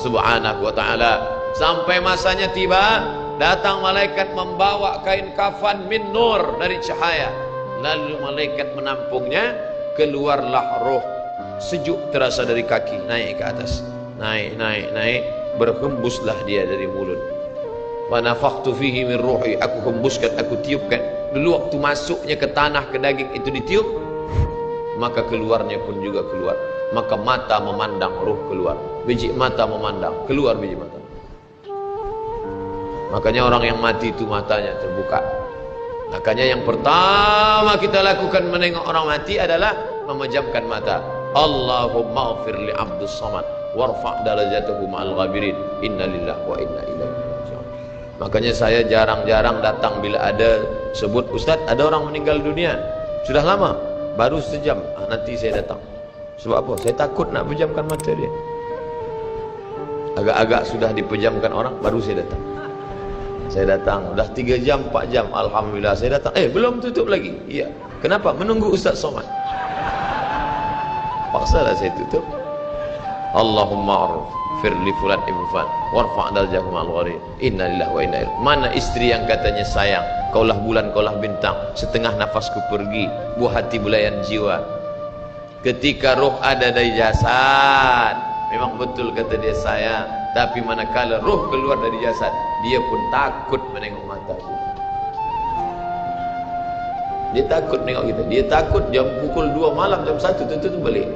subhanahu wa ta'ala. Sampai masanya tiba, datang malaikat membawa kain kafan min nur, dari cahaya. Lalu malaikat menampungnya, keluarlah roh. Sejuk terasa dari kaki, naik ke atas, naik, berhembuslah dia dari mulut. Wa nafakhtu fihi min ruhi, aku hembuskan, aku tiupkan. Dulu waktu masuknya ke tanah, ke daging itu ditiup, maka keluarnya pun juga keluar. Maka mata memandang, roh keluar. Biji mata memandang, keluar biji mata. Makanya orang yang mati itu matanya terbuka. Makanya yang pertama kita lakukan menengok orang mati adalah memejamkan mata. Allahumma ghfir li abdus samad warfa' darajatahu ma'al ghabirin, inna lillahi wa inna ilaihi raji'un. Makanya saya jarang-jarang datang bila ada sebut, Ustaz ada orang meninggal dunia, sudah lama, baru sejam, nanti saya datang. Sebab apa? Saya takut nak pejamkan mata dia. Agak-agak sudah dipejamkan orang, baru saya datang. Saya datang, udah 3 jam, 4 jam, alhamdulillah saya datang. Belum tutup lagi. Iya. Kenapa? Menunggu Ustaz Somad. Paksalah saya tutup. Allahumma ighfir li fulan ibn fulan warfa' darajatahu ma'al ghabirin, inna lillahi wa inna ilaihi. Mana istri yang katanya sayang, kaulah bulan, kaulah bintang, setengah nafasku pergi, buah hati bulayan jiwa. Ketika roh ada dari jasad, memang betul kata dia sayang, tapi manakala roh keluar dari jasad, dia pun takut menengok mataku. Dia takut menengok kita. Dia takut jam pukul 2 malam, jam 1 tutup balik.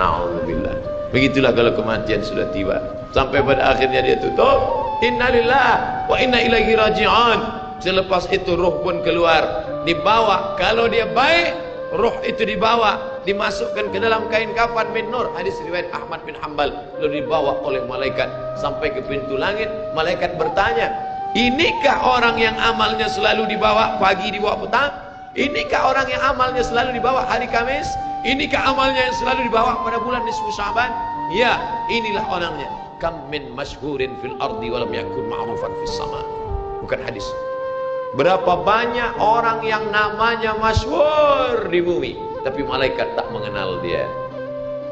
Na'udzubillah. Begitulah kalau kematian sudah tiba. Sampai pada akhirnya dia tutup, innalillahi wa inna ilaihi raji'un. Selepas itu roh pun keluar, dibawa. Kalau dia baik, roh itu dibawa, dimasukkan ke dalam kain kafan min nur. Hadis riwayat Ahmad bin Hanbal. Lalu dibawa oleh malaikat sampai ke pintu langit. Malaikat bertanya, inikah orang yang amalnya selalu dibawa pagi, dibawa petang? Inikah orang yang amalnya selalu dibawa hari Kamis? Inikah amalnya yang selalu dibawa pada bulan nisfu Sya'ban? Ya, inilah orangnya. Kam min masyhurin fil ardi walam yakun ma'rufan fis sama. Bukan hadis. Berapa banyak orang yang namanya masyhur di bumi, tapi malaikat tak mengenal dia.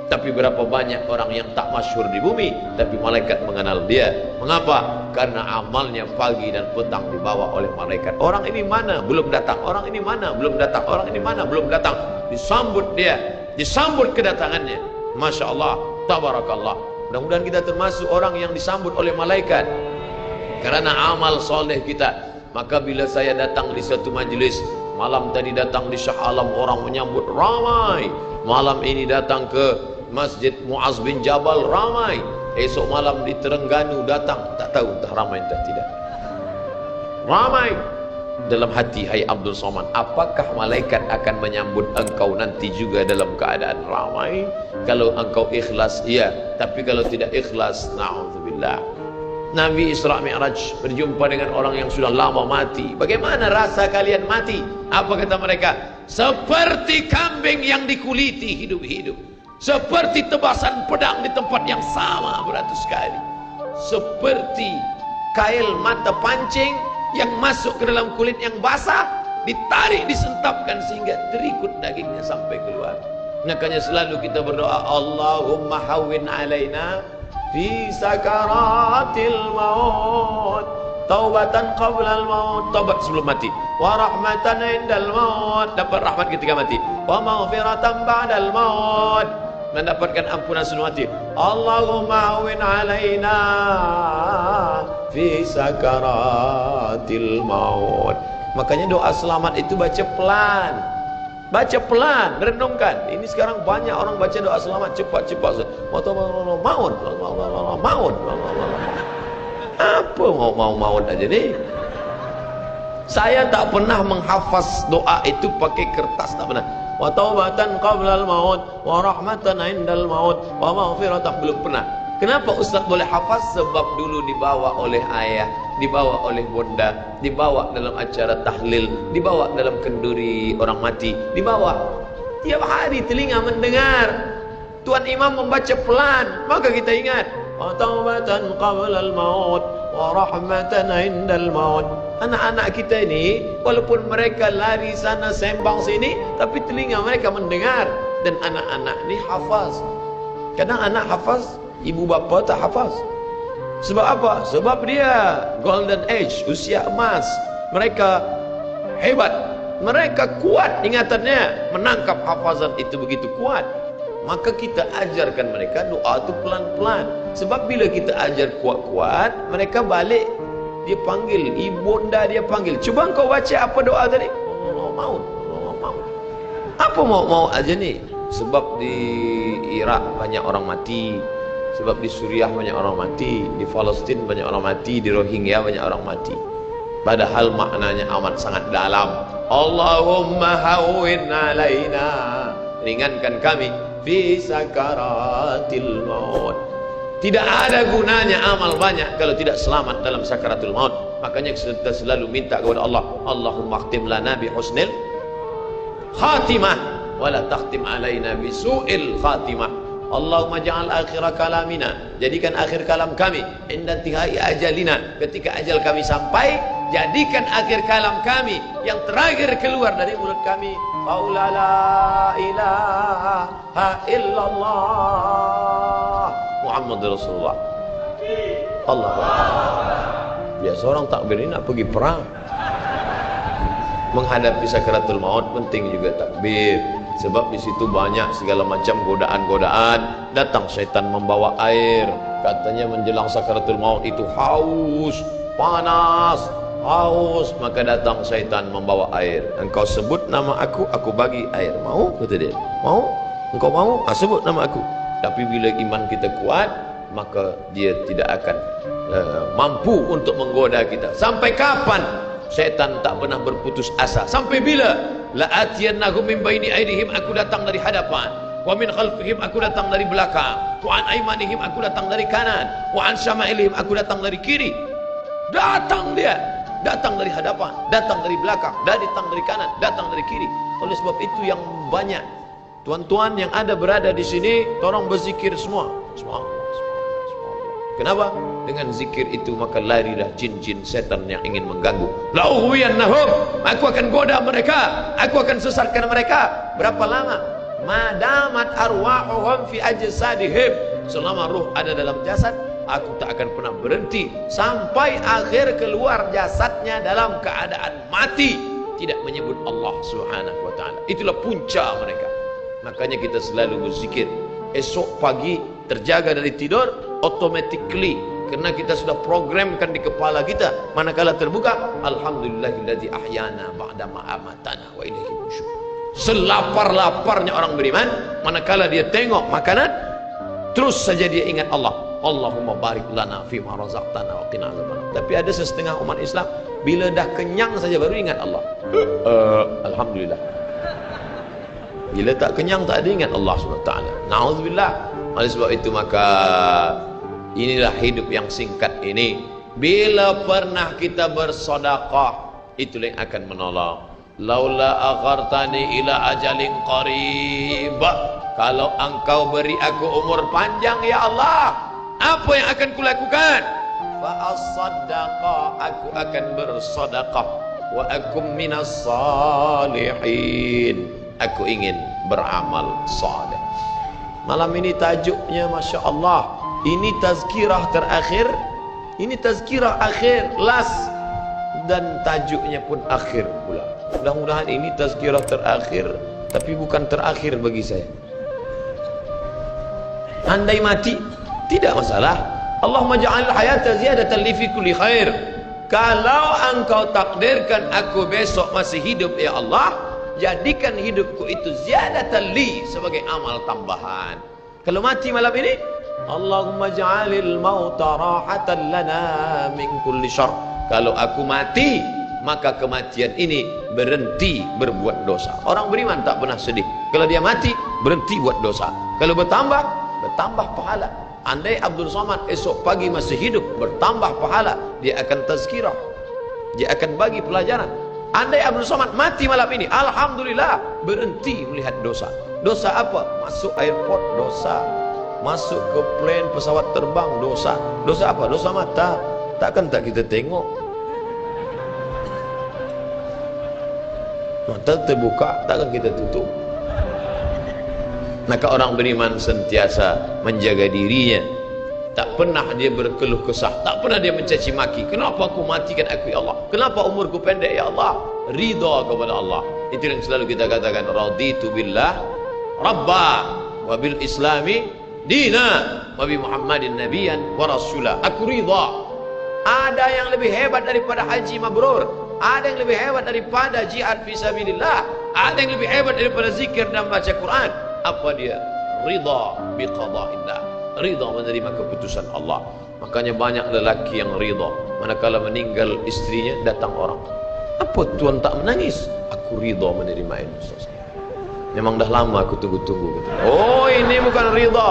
Tapi berapa banyak orang yang tak masyhur di bumi, tapi malaikat mengenal dia. Mengapa? Karena amalnya pagi dan petang dibawa oleh malaikat. Orang ini mana? Belum datang. Orang ini mana? Belum datang. Orang ini mana? Belum datang. Disambut dia, disambut kedatangannya. Masya Allah, tabarakallah. Mudah-mudahan kita termasuk orang yang disambut oleh malaikat karena amal soleh kita. Maka bila saya datang di suatu majlis, malam tadi datang di Shah Alam, orang menyambut ramai. Malam ini datang ke Masjid Muaz bin Jabal, ramai. Esok malam di Terengganu datang, tak tahu entah ramai entah tidak. Ramai. Dalam hati, hai Abdul Somad, apakah malaikat akan menyambut engkau nanti juga dalam keadaan ramai? Kalau engkau ikhlas, iya. Tapi kalau tidak ikhlas, na'udzubillah. Nabi Isra Mi'raj berjumpa dengan orang yang sudah lama mati. Bagaimana rasa kalian mati? Apa kata mereka? Seperti kambing yang dikuliti hidup-hidup, seperti tebasan pedang di tempat yang sama beratus kali, seperti kail mata pancing yang masuk ke dalam kulit yang basah, ditarik, disentapkan sehingga terikut dagingnya sampai keluar. Makanya selalu kita berdoa, Allahumma hawwin alaina fi sakaratil maut, taubatan qablal maut, taubat sebelum mati, wa rahmatan indal maut, dapat rahmat ketika mati, wa maghfiratan ba'dal maut, mendapatkan ampunan sebelum mati. Allahumma hawwin alaina fi sakaratil maut. Makanya doa selamat itu baca pelan. Baca pelan, renungkan. Ini sekarang banyak orang baca doa selamat cepat-cepat. Maut. Apa maut aja nih? Saya tak pernah menghafaz doa itu pakai kertas, tak pernah. Wa taubatan qablal maut, wa rahmatan indal maut, wa maghfiratan, belum pernah. Kenapa Ustaz boleh hafaz? Sebab dulu dibawa oleh ayah, dibawa oleh bunda, dibawa dalam acara tahlil, dibawa dalam kenduri orang mati, dibawa. Tiap hari telinga mendengar Tuan Imam membaca pelan, maka kita ingat. Wa taubatan qablal maut, wa rahmatan indal maut. Anak-anak kita ini, walaupun mereka lari sana sembang sini, tapi telinga mereka mendengar. Dan anak-anak ini hafaz. Kadang anak hafaz ibu bapa tak hafaz. Sebab apa? Sebab dia golden age, usia emas. Mereka hebat, mereka kuat ingatannya, menangkap hafazan itu begitu kuat. Maka kita ajarkan mereka doa itu pelan-pelan. Sebab bila kita ajar kuat-kuat, mereka balik, dia panggil, ibunda dia panggil, cuba kau baca apa doa tadi? Oh, mau. Apa mau aja nih? Sebab di Irak banyak orang mati, sebab di Suriah banyak orang mati, di Palestin banyak orang mati, di Rohingya banyak orang mati. Padahal maknanya amat sangat dalam. Allahumma hawwin alaina, ringankan kami fi sakaratil maut. Tidak ada gunanya amal banyak kalau tidak selamat dalam sakaratul maut. Makanya kita selalu minta kepada Allah, Allahumma khtim lana bi husnil khatimah wala takhtim alaina bi su'il khatimah. Allahumma ja'al akhira kalamina, jadikan akhir kalam kami inda intihai ajalina, ketika ajal kami sampai, jadikan akhir kalam kami yang terakhir keluar dari mulut kami qaula la ilaha illallah Muhammadur Rasulullah. Allahu Akbar. Biasa orang takbir ini nak pergi perang, menghadapi sakaratul maut penting juga takbir. Sebab di situ banyak segala macam godaan-godaan. Datang syaitan membawa air, katanya menjelang sakaratul maut itu haus, panas, haus, maka datang syaitan membawa air. Engkau sebut nama aku bagi air. Mau? Kata dia. Mau? Engkau mau? Sebut nama aku. Tapi bila iman kita kuat, maka dia tidak akan mampu untuk menggoda kita. Sampai kapan syaitan tak pernah berputus asa? Sampai bila? La'atiyannahum min baini aydihim, aku datang dari hadapan, wa min khalfihim, aku datang dari belakang, wa an aymanihim, aku datang dari kanan, wa an syama'ilihim, aku datang dari kiri. Datang dia, datang dari hadapan, datang dari belakang, datang dari kanan, datang dari kiri. Oleh sebab itu yang banyak tuan-tuan yang ada berada di sini, tolong berzikir semua. Subhanallah. Kenapa? Dengan zikir itu maka larilah jin-jin setan yang ingin mengganggu. La'ughwiyannahum, aku akan goda mereka, aku akan sesatkan mereka. Berapa lama? Madamat arwahuhum fi ajsadihim, selama ruh ada dalam jasad, aku tak akan pernah berhenti sampai akhir keluar jasadnya dalam keadaan mati, tidak menyebut Allah Subhanahu wa taala. Itulah punca mereka. Makanya kita selalu berzikir. Esok pagi terjaga dari tidur automatically, karena kita sudah programkan di kepala kita, manakala terbuka, alhamdulillahillazi ahyana ba'da ma amatana wa ilaihi nusyur. Selapar-laparnya orang beriman, manakala dia tengok makanan, terus saja dia ingat Allah. Allahumma barik lana fima razaqtana wa qina azabannar. Tapi ada setengah umat Islam, bila dah kenyang saja baru ingat Allah. Alhamdulillah. Bila tak kenyang tak ada ingat Allah SWT. Na'udzubillah. Oleh sebab itu maka inilah hidup yang singkat ini. Bila pernah kita bersedekah, itulah yang akan menolong. Laula akhartani ila ajalin qarib, kalau engkau beri aku umur panjang ya Allah, apa yang akan kulakukan? Fa as-saddaqa, aku akan bersedekah. Wa akum minas salihin, aku ingin beramal saleh. Malam ini tajuknya Masya Allah, ini tazkirah terakhir, ini tazkirah akhir, last, dan tajuknya pun akhir pula. Mudah-mudahan ini tazkirah terakhir, tapi bukan terakhir bagi saya. Andai mati, tidak masalah. Allahumma ja'al hayata ziyadatan li fi kulli khair. Kalau engkau takdirkan aku besok masih hidup ya Allah, jadikan hidupku itu ziyadatan li, sebagai amal tambahan. Kalau mati malam ini, Allahumma ja'alil mauta rahatan lana min kulli syarr. Kalau aku mati, maka kematian ini berhenti berbuat dosa. Orang beriman tak pernah sedih. Kalau dia mati, berhenti buat dosa. Kalau bertambah pahala. Andai Abdul Somad esok pagi masih hidup, bertambah pahala, dia akan tazkirah, dia akan bagi pelajaran. Andai Abdul Somad mati malam ini, alhamdulillah, berhenti melihat dosa. Dosa apa? Masuk airport, dosa. Masuk ke plane pesawat terbang, dosa. Dosa apa? Dosa mata. Takkan tak kita tengok. Mata terbuka, takkan kita tutup. Maka orang beriman sentiasa menjaga dirinya Tak pernah dia berkeluh kesah, tak pernah dia mencaci maki. Kenapa aku matikan aku ya Allah? Kenapa umurku pendek ya Allah? Ridha kepada Allah. Itu yang selalu kita katakan, raditu billah rabba wa bil islami dina wa bi Muhammadin nabiyyan wa rasula. Aku ridha. Ada yang lebih hebat daripada haji mabrur, ada yang lebih hebat daripada jihad fisabilillah, ada yang lebih hebat daripada zikir dan baca Quran. Apa dia? Ridha bi qada'illah, ridha menerima keputusan Allah. Makanya banyak lelaki yang ridha manakala meninggal istrinya, datang orang, apa tuan tak menangis? Aku ridha menerima ini. Memang dah lama aku tunggu-tunggu. Oh, ini bukan ridha,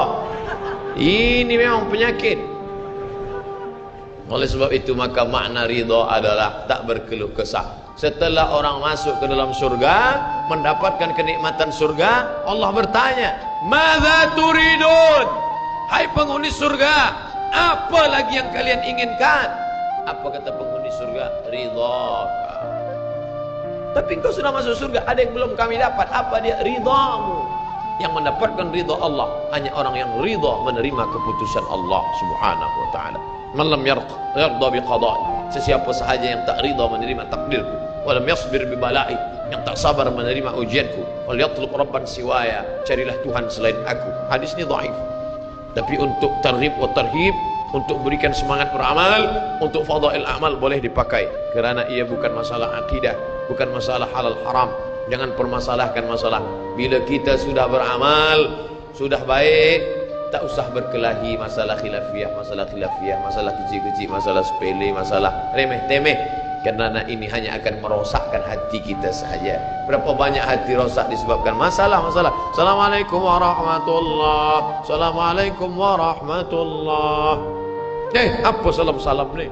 ini memang penyakit. Oleh sebab itu maka makna ridha adalah tak berkeluh kesah. Setelah orang masuk ke dalam surga, mendapatkan kenikmatan surga, Allah bertanya, "Madza turidun?" Hai penghuni surga, apa lagi yang kalian inginkan? Apa kata penghuni surga? Ridhaka. Tapi engkau sudah masuk surga, ada yang belum kami dapat. Apa dia? Ridhamu. Yang mendapatkan ridha Allah hanya orang yang ridha menerima keputusan Allah Subhanahu wa taala. Man lam yarda bi qada'i, sesiapa sahaja yang tak ridha menerima takdirku, walam yasbir bi bala'i, yang tak sabar menerima ujianku, wal yatlub rabban siwaya, carilah Tuhan selain aku. Hadis ini dhaif. Tapi untuk tarhib wa tarhib, untuk berikan semangat beramal, untuk fadail amal boleh dipakai, kerana ia bukan masalah akidah, bukan masalah halal haram. Jangan permasalahkan masalah. Bila kita sudah beramal, sudah baik, tak usah berkelahi masalah khilafiyah, masalah kecil-kecil, masalah sepele, masalah remeh-temeh. Kerana ini hanya akan merosakkan hati kita sahaja. Berapa banyak hati rosak disebabkan masalah-masalah. Assalamualaikum warahmatullahi, Assalamualaikum warahmatullahi. Apa salam-salam ni?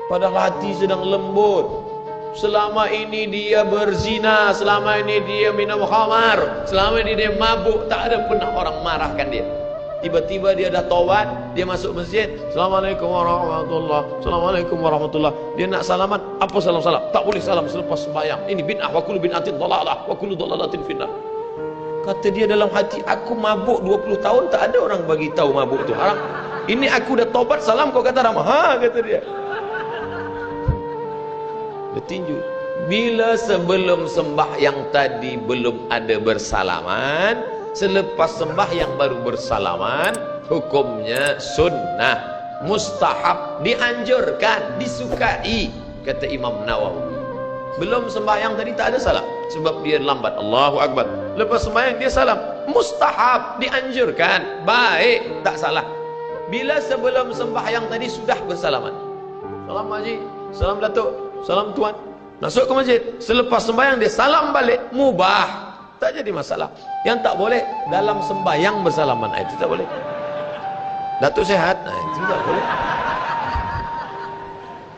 Padahal hati sedang lembut. Selama ini dia berzina, selama ini dia minum khamar, selama ini dia mabuk, tak ada pernah orang marahkan dia. Tiba-tiba dia dah taubat, dia masuk masjid, Assalamualaikum warahmatullahi, Assalamualaikum warahmatullahi. Dia nak salaman, apa salam-salam? Tak boleh salam selepas sembahyang. Ini bid'ah, wa kullu bid'atin dhalalah, wa kullu dhalalatin finnar. Kata dia dalam hati, aku mabuk 20 tahun, tak ada orang bagi tahu mabuk tu haram. Ini aku dah taubat, salam kau kata ramah. Ha, kata dia. Bertinju. Bila sebelum sembahyang tadi belum ada bersalaman, selepas sembahyang baru bersalaman, hukumnya sunnah, mustahab, dianjurkan, disukai, kata Imam Nawawi. Belum sembahyang tadi tak ada salam, sebab dia lambat. Allahu Akbar. Lepas sembahyang dia salam, mustahab, dianjurkan, baik, tak salah. Bila sebelum sembahyang tadi sudah bersalaman, salam haji, salam datuk, salam tuan, masuk ke masjid, selepas sembahyang dia salam balik, mubah, tak jadi masalah. Yang tak boleh dalam sembahyang bersalaman, itu tak boleh. Datuk sehat, itu tak boleh.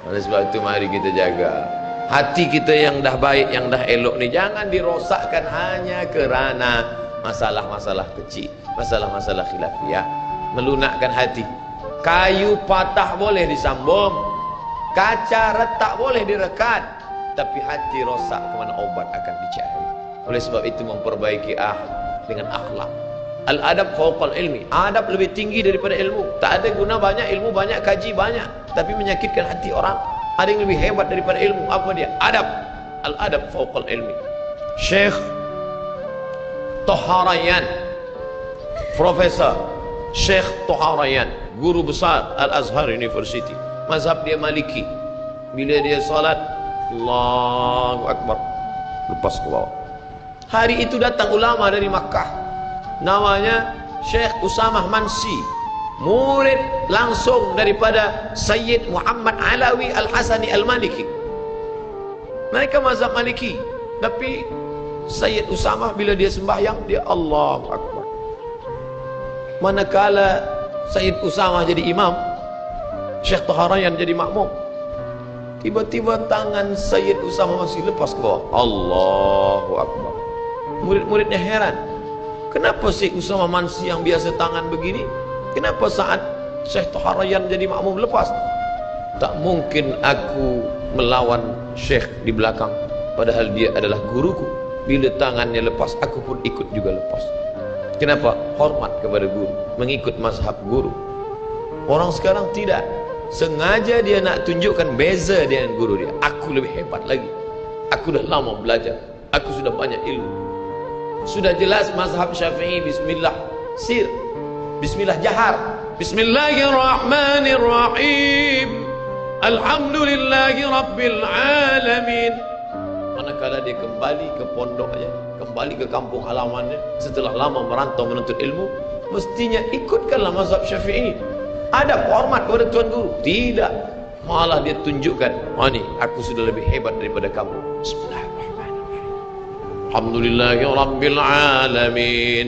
Oleh sebab itu mari kita jaga hati kita yang dah baik, yang dah elok ni, jangan dirosakkan hanya kerana masalah-masalah kecil, masalah-masalah khilafiyah. Melunakkan hati. Kayu patah boleh disambung, kaca retak boleh direkat, tapi hati rosak kemana obat akan dicari. Oleh sebab itu memperbaiki dengan akhlak. Al-adab fawqal ilmi, adab lebih tinggi daripada ilmu. Tak ada guna banyak ilmu, banyak kaji banyak, tapi menyakitkan hati orang. Ada yang lebih hebat daripada ilmu, apa dia? Adab. Al-adab fawqal ilmi. Syekh Taharayan, Profesor Syekh Taharayan, guru besar Al-Azhar University, mazhab dia Maliki. Bila dia salat, Allahu Akbar, lepas ke bawah. Hari itu datang ulama dari Makkah, namanya Syekh Usamah Mansi, murid langsung daripada Sayyid Muhammad Alawi Al-Hasani Al-Maliki. Mereka mazhab Maliki, tapi Sayyid Usamah bila dia sembahyang, dia Allahu Akbar. Manakala Sayyid Usamah jadi imam, Syekh Taharayan jadi makmum, tiba-tiba tangan Sayyid Usamah masih lepas ke bawah. Allahu Akbar. Murid-muridnya heran, kenapa Syekh Usamah Mansi yang biasa tangan begini, kenapa saat Syekh Taharayan jadi makmum lepas? Tak mungkin aku melawan Syekh di belakang, padahal dia adalah guruku. Bila tangannya lepas, aku pun ikut juga lepas. Kenapa? Hormat kepada guru, mengikut mazhab guru. Orang sekarang tidak. Sengaja dia nak tunjukkan beza dengan guru dia. Aku lebih hebat lagi. Aku dah lama belajar. Aku sudah banyak ilmu. Sudah jelas mazhab Syafi'i bismillah sir. Bismillah jahar. Bismillahirrahmanirrahim. Alhamdulillahi rabbil alamin. Manakala dia kembali ke pondoknya, kembali ke kampung halamannya setelah lama merantau menuntut ilmu, mestinya ikutkanlah mazhab Syafi'i. Ada hormat kepada tuan guru? Tidak. Malah dia tunjukkan, oh ni aku sudah lebih hebat daripada kamu. Bismillahirrahmanirrahim. Alhamdulillahi rabbil alamin.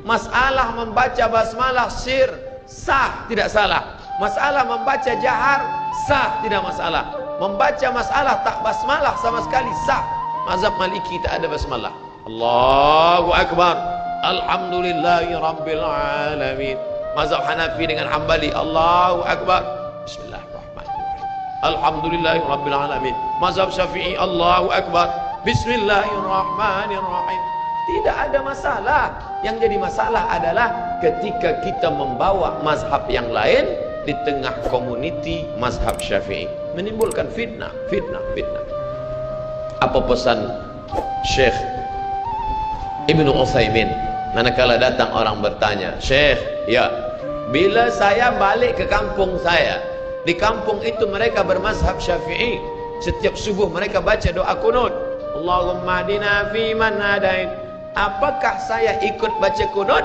Masalah membaca basmalah sir sah, tidak salah. Masalah membaca jahar sah, tidak masalah. Membaca masalah tak basmalah sama sekali sah. Mazhab Maliki tak ada basmalah. Allahu akbar. Alhamdulillahi rabbil alamin. Mazhab Hanafi dengan Hambali, Allahu akbar. Bismillahirrahmanirrahim. Alhamdulillahi rabbil alamin. Mazhab Syafi'i, Allahu akbar. Bismillahirrahmanirrahim. Tidak ada masalah. Yang jadi masalah adalah ketika kita membawa mazhab yang lain di tengah komuniti mazhab Syafi'i, menimbulkan fitnah. Apa pesan Syekh Ibnu Utsaimin manakala datang orang bertanya, Syekh, ya, bila saya balik ke kampung saya, di kampung itu mereka bermazhab Syafi'i, setiap subuh mereka baca doa kunut, Allahumma hadina fi man hadain. Apakah saya ikut baca kunut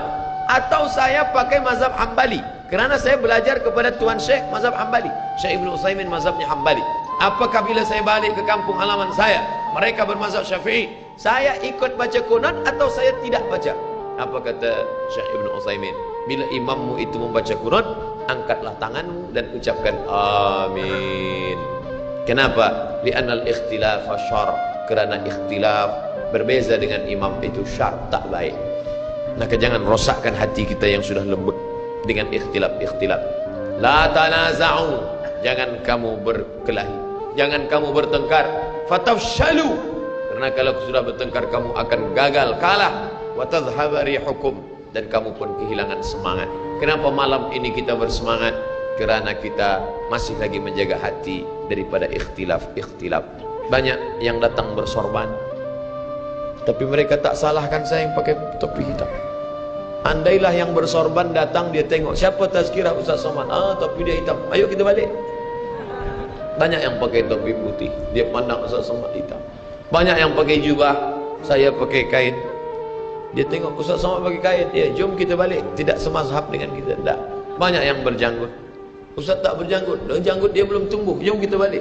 atau saya pakai mazhab Hambali? Kerana saya belajar kepada Tuan Syekh mazhab Hambali. Syekh Ibnu Utsaimin mazhabnya Hambali. Apakah bila saya balik ke kampung halaman saya, mereka bermazhab Syafi'i, saya ikut baca kunut atau saya tidak baca? Apa kata Syekh Ibnu Utsaimin? Bila imammu itu membaca kunut, angkatlah tanganmu dan ucapkan amin. Kenapa? Li'annal ikhtilaf syar. Kerana ikhtilaf berbeza dengan imam itu syar, tak baik. Maka jangan rosakkan hati kita yang sudah lembut dengan ikhtilaf. La tanaza'u. Jangan kamu berkelahi, jangan kamu bertengkar. Fatafshalu. Karena kalau sudah bertengkar kamu akan gagal, kalah. Wa tadhhabu rihukum. Dan kamu pun kehilangan semangat. Kenapa malam ini kita bersemangat? Kerana kita masih lagi menjaga hati daripada ikhtilaf. Banyak yang datang bersorban, tapi mereka tak salahkan saya yang pakai topi hitam. Andailah yang bersorban datang, dia tengok siapa tazkirah Ustaz Somad, topi dia hitam, ayo kita balik. Banyak yang pakai topi putih, dia pandang Ustaz Somad hitam. Banyak yang pakai jubah, saya pakai kain, dia tengok Ustaz Somad pakai kain, ya jom kita balik. Tidak semazhab dengan kita, tak. Banyak yang berjanggut, Ustaz tak berjanggut, janggut dia belum tumbuh, jom kita balik.